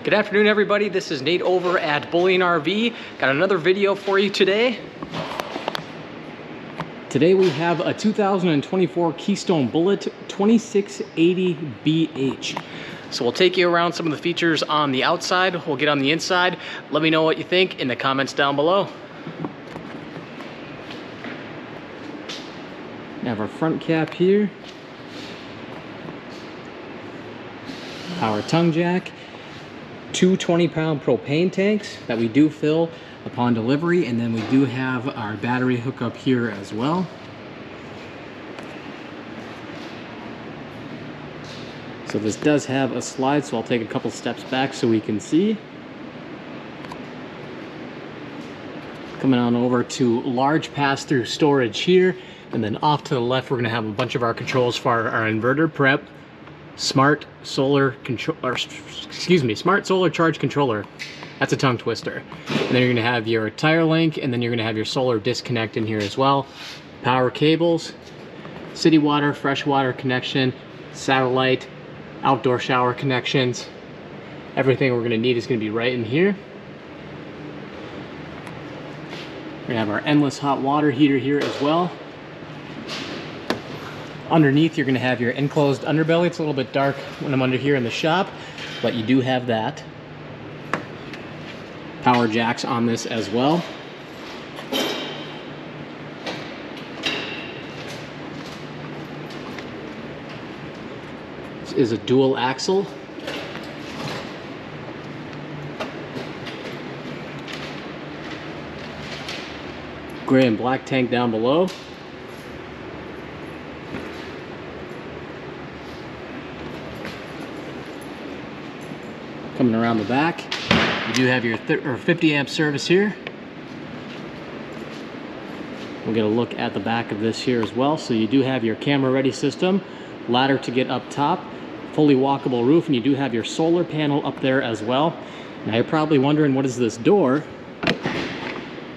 Good afternoon, everybody. This is Nate over at Bullying RV. Got another video for you today. Today we have a 2024 Keystone Bullet 2680BH. So we'll take you around some of the features on the outside. We'll get on the inside. Let me know what you think in the comments down below. We have our front cap here. Power tongue jack. Two 20-pound propane tanks that we do fill upon delivery, and then we do have our battery hookup here as well. So this does have a slide, so I'll take a couple steps back so we can see. Coming on over to large pass-through storage here, and then off to the left we're going to have a bunch of our controls for our inverter prep. Smart solar charge controller. That's a tongue twister. And then you're going to have your tire link, and then you're going to have your solar disconnect in here as well. Power cables, city water, fresh water connection, satellite, outdoor shower connections. Everything we're going to need is going to be right in here. We're going to have our endless hot water heater here as well. Underneath, you're going to have your enclosed underbelly. It's a little bit dark when I'm under here in the shop, but you do have that. Power jacks on this as well. This is a dual axle. Gray and black tank down below. Coming around the back, you do have your 50 amp service here. We'll get a look at the back of this here as well. So you do have your camera ready system, ladder to get up top, fully walkable roof, and you do have your solar panel up there as well. Now you're probably wondering, what is this door?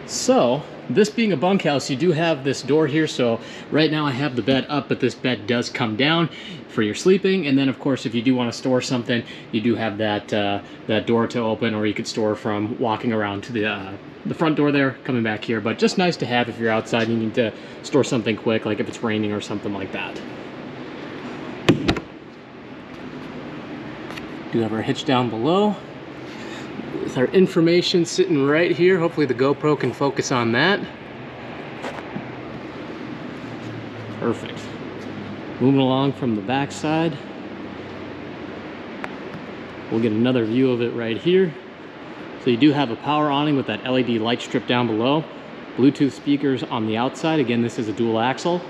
So this being a bunkhouse, you do have this door here. So right now I have the bed up, but this bed does come down for your sleeping. And then of course, if you do want to store something, you do have that that door to open, or you could store from walking around to the front door there, coming back here. But just nice to have if you're outside and you need to store something quick, like if it's raining or something like that. Do have our hitch down below with our information sitting right here. Hopefully the GoPro can focus on that. Perfect. Moving along from the back side, we'll get another view of it right here. So you do have a power awning with that LED light strip down below. Bluetooth speakers on the outside. Again, this is a dual axle.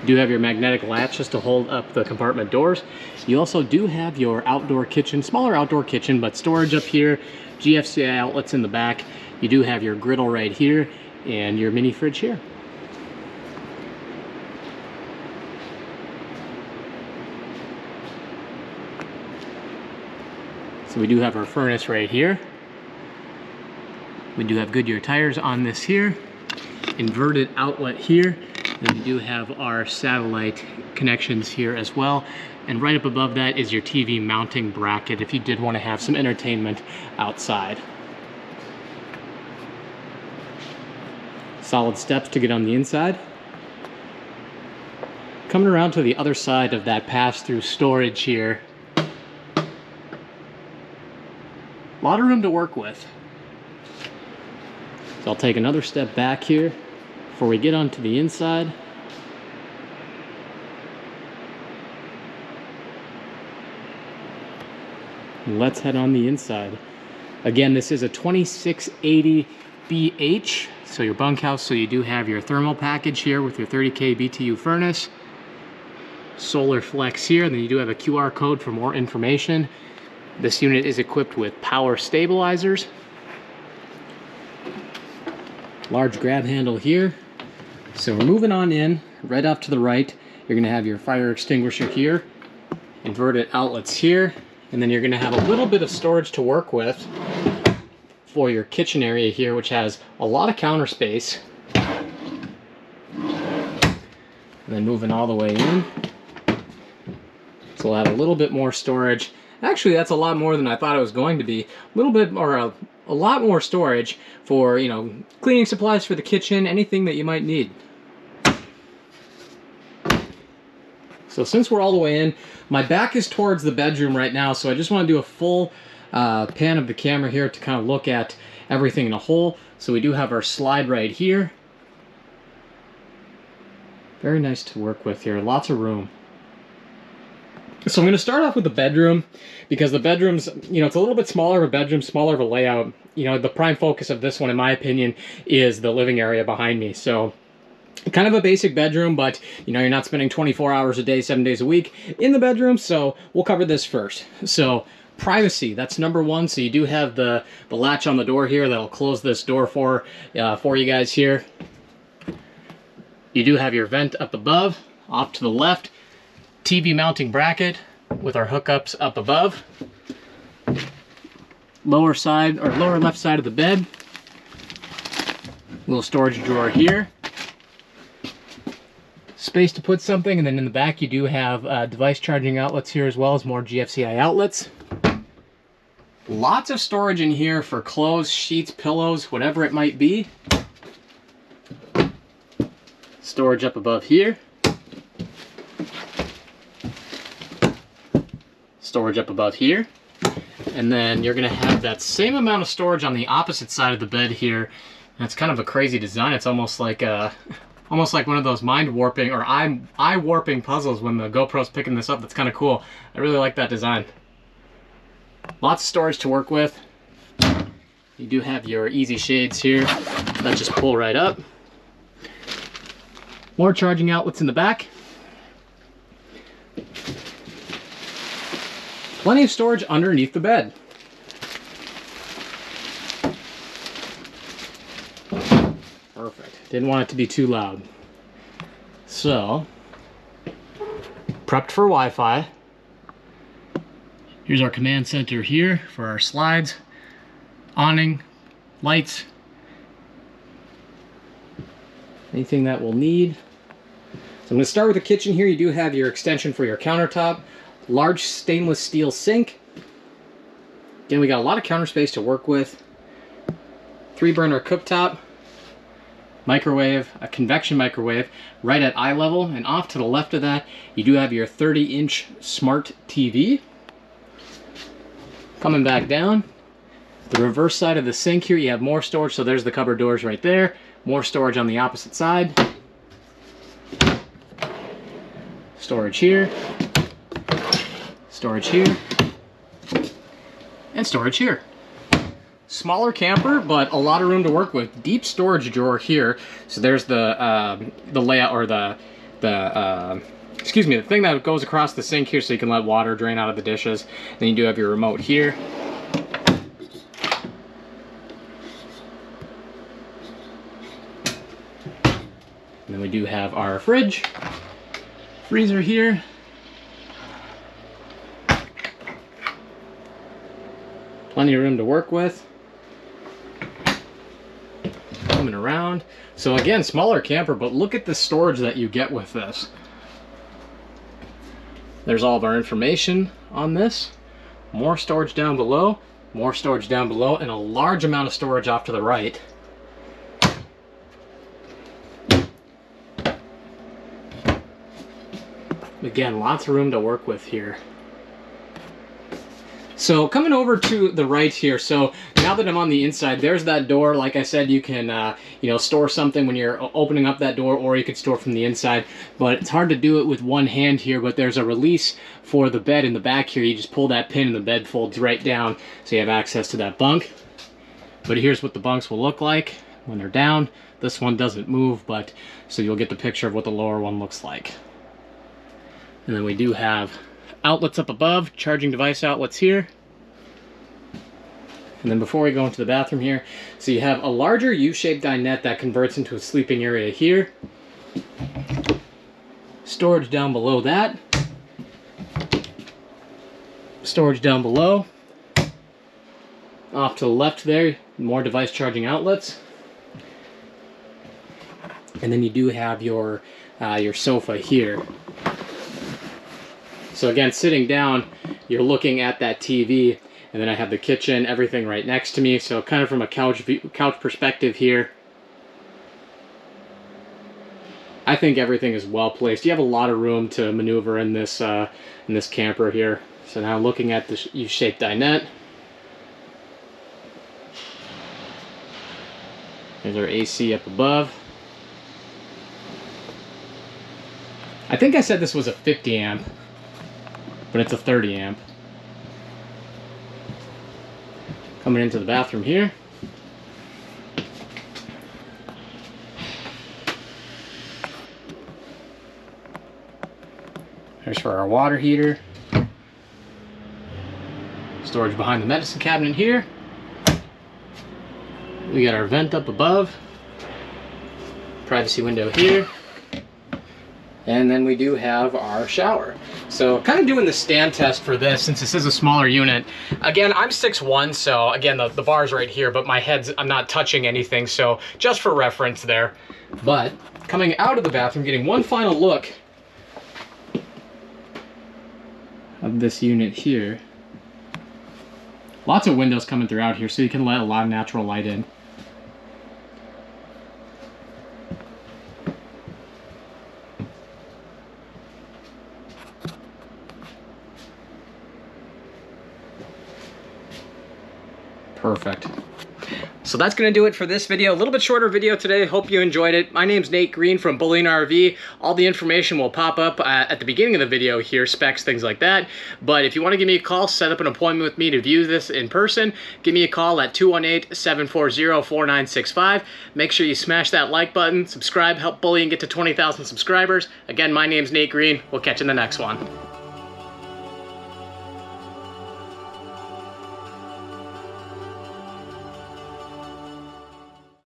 You do have your magnetic latch just to hold up the compartment doors. You also do have your outdoor kitchen, smaller outdoor kitchen, but storage up here, GFCI outlets in the back. You do have your griddle right here and your mini fridge here. So we do have our furnace right here. We do have Goodyear tires on this here. Inverted outlet here. And we do have our satellite connections here as well. And right up above that is your TV mounting bracket if you did want to have some entertainment outside. Solid steps to get on the inside. Coming around to the other side of that pass-through storage here. A lot of room to work with. So I'll take another step back here before we get onto the inside. Let's head on the inside. Again, this is a 2680BH, so your bunkhouse. So you do have your thermal package here with your 30K BTU furnace. Solar flex here, and then you do have a QR code for more information. This unit is equipped with power stabilizers. Large grab handle here. So we're moving on in. Right off to the right, you're going to have your fire extinguisher here. Inverted outlets here. And then you're going to have a little bit of storage to work with for your kitchen area here, which has a lot of counter space. And then moving all the way in. So we'll add a little bit more storage Actually, that's a lot more than I thought it was going to be. A little bit, or a lot more storage for, you know, cleaning supplies for the kitchen, anything that you might need. So since we're all the way in, my back is towards the bedroom right now, so I just want to do a full pan of the camera here to kind of look at everything in a whole. So we do have our slide right here. Very nice to work with here, lots of room. So I'm going to start off with the bedroom, because the bedroom's, you know, it's a little bit smaller of a bedroom, smaller of a layout. You know, the prime focus of this one, in my opinion, is the living area behind me. So kind of a basic bedroom, but, you know, you're not spending 24 hours a day, 7 days a week in the bedroom, so we'll cover this first. So privacy, that's number one. So you do have the latch on the door here that'll close this door for you guys here. You do have your vent up above, off to the left. TV mounting bracket with our hookups up above. Lower side, or lower left side of the bed. Little storage drawer here. Space to put something, and then in the back you do have device charging outlets here, as well as more GFCI outlets. Lots of storage in here for clothes, sheets, pillows, whatever it might be. Storage up above here. Storage up above here. And then you're going to have that same amount of storage on the opposite side of the bed here. And it's kind of a crazy design. It's almost like one of those mind warping or eye warping puzzles when the GoPro's picking this up. That's kind of cool. I really like that design. Lots of storage to work with. You do have your easy shades here that just pull right up. More charging outlets in the back. Plenty of storage underneath the bed. Perfect. Didn't want it to be too loud. So, prepped for Wi-Fi. Here's our command center here for our slides, awning, lights, anything that we'll need. So I'm going to start with the kitchen here. You do have your extension for your countertop, large stainless steel sink. Again, we got a lot of counter space to work with. 3-burner cooktop, microwave, a convection microwave right at eye level, and off to the left of that you do have your 30-inch smart TV. Coming back down, the reverse side of the sink here, you have more storage, so there's the cupboard doors right there. More storage on the opposite side. Storage here. Storage here. And storage here. Smaller camper, but a lot of room to work with. Deep storage drawer here. So there's the layout, or the thing that goes across the sink here, so you can let water drain out of the dishes. Then you do have your remote here. And then we do have our fridge, freezer here. Plenty of room to work with. Coming around. So again, smaller camper, but look at the storage that you get with this. There's all of our information on this. More storage down below, more storage down below, and a large amount of storage off to the right. Again, lots of room to work with here. So coming over to the right here, so now that I'm on the inside, there's that door. Like I said, you can you know, store something when you're opening up that door, or you could store from the inside, but it's hard to do it with one hand here. But there's a release for the bed in the back here. You just pull that pin and the bed folds right down, so you have access to that bunk. But here's what the bunks will look like when they're down. This one doesn't move, but so you'll get the picture of what the lower one looks like. And then we do have outlets up above, charging device outlets here. And then before we go into the bathroom here, so you have a larger U-shaped dinette that converts into a sleeping area here. Storage down below that. Storage down below. Off to the left there, more device charging outlets. And then you do have your sofa here. So again, sitting down, you're looking at that TV, and then I have the kitchen, everything right next to me. So kind of from a couch perspective here, I think everything is well placed. You have a lot of room to maneuver in this camper here. So now looking at the U-shaped dinette. There's our AC up above. I think I said this was a 50 amp, but it's a 30 amp. Coming into the bathroom here. There's for our water heater. Storage behind the medicine cabinet here. We got our vent up above. Privacy window here. And then we do have our shower. So kind of doing the stand test for this, since this is a smaller unit. Again, I'm 6'1", so again, the bar's right here, but my head's, I'm not touching anything, so just for reference there. But coming out of the bathroom, getting one final look of this unit here. Lots of windows coming throughout here, so you can let a lot of natural light in. Perfect. So that's going to do it for this video. A little bit shorter video today. Hope you enjoyed it. My name's Nate Green from Bullying RV. All the information will pop up at the beginning of the video here, specs, things like that. But if you want to give me a call, set up an appointment with me to view this in person, give me a call at 218-740-4965. Make sure you smash that like button, subscribe, help Bullying get to 20,000 subscribers. Again, my name's Nate Green. We'll catch you in the next one.